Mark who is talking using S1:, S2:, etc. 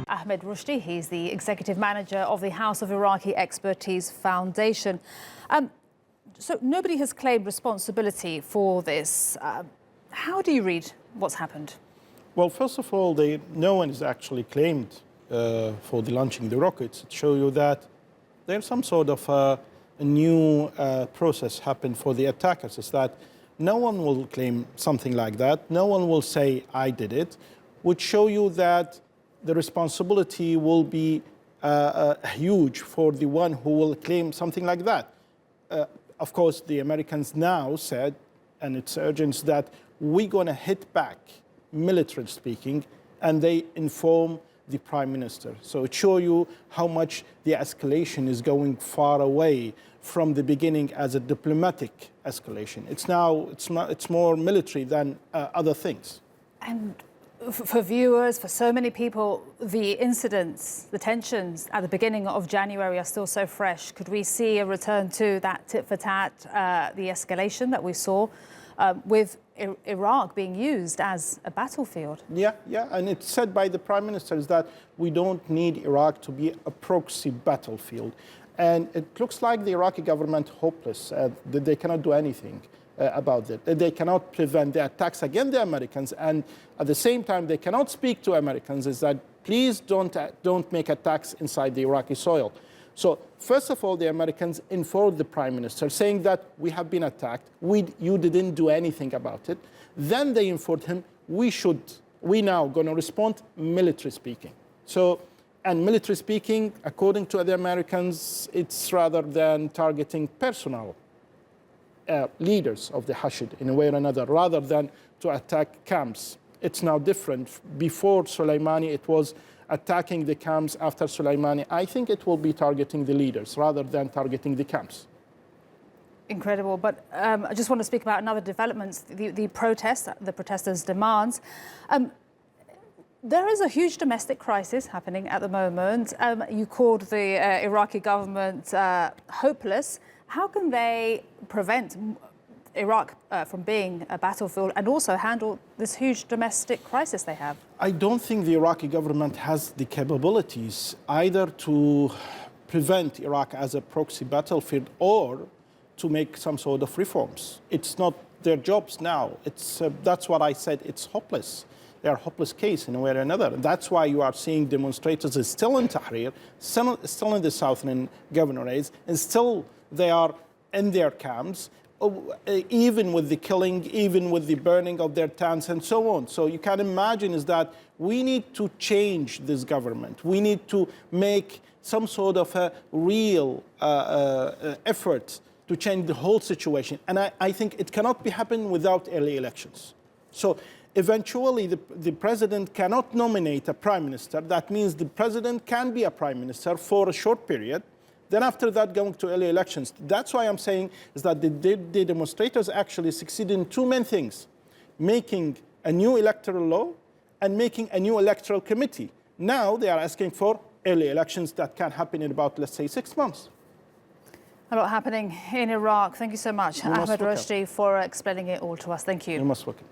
S1: Ahmed Rushdi, he's the executive manager of the House of Iraqi Expertise Foundation. So nobody has claimed responsibility for this. How do you read what's happened?
S2: Well, first of all, no one has actually claimed for the launching the rockets. It shows you that there's some sort of a new process happened for the attackers. Is that no one will claim something like that. No one will say, I did it, which show you that the responsibility will be huge for the one who will claim something like that. Of course, the Americans now said, and it's urgent, that we're going to hit back, militarily speaking, and they inform the prime minister. So it shows you how much the escalation is going far away from the beginning as a diplomatic escalation. It's more military than other things.
S1: And for viewers, for so many people, the incidents, the tensions at the beginning of January are still so fresh. Could we see a return to that tit-for-tat, the escalation that we saw with Iraq being used as a battlefield?
S2: Yeah, and it's said by the prime minister is that we don't need Iraq to be a proxy battlefield. And it looks like the Iraqi government hopeless, that they cannot do anything about it. They cannot prevent the attacks against the Americans, and at the same time they cannot speak to Americans is that please don't make attacks inside the Iraqi soil. So first of all, the Americans informed the prime minister saying that we have been attacked, you didn't do anything about it. Then they informed him we now going to respond military speaking. And military speaking, according to the Americans, it's rather than targeting personal leaders of the Hashid in a way or another, rather than to attack camps. It's now different. Before Soleimani, it was attacking the camps. After Soleimani, I think it will be targeting the leaders rather than targeting the camps.
S1: Incredible. But I just want to speak about another developments, the protests, the protesters' demands. There is a huge domestic crisis happening at the moment. You called the Iraqi government hopeless. How can they prevent Iraq from being a battlefield and also handle this huge domestic crisis they have?
S2: I don't think the Iraqi government has the capabilities either to prevent Iraq as a proxy battlefield or to make some sort of reforms. It's not their jobs now. That's what I said, it's hopeless. They are a hopeless case in a way or another. And that's why you are seeing demonstrators still in Tahrir, still in the southern governorates, and still they are in their camps, even with the killing, even with the burning of their tents and so on. So you can imagine is that we need to change this government. We need to make some sort of a real effort to change the whole situation. And I think it cannot be happen without early elections. So eventually, the president cannot nominate a prime minister. That means the president can be a prime minister for a short period. Then after that, going to early elections. That's why I'm saying is that the demonstrators actually succeeded in two main things: making a new electoral law and making a new electoral committee. Now they are asking for early elections that can happen in about, let's say, 6 months.
S1: A lot happening in Iraq. Thank you so much, Ahmed Rushdi, for explaining it all to us. Thank you.
S2: You're most welcome.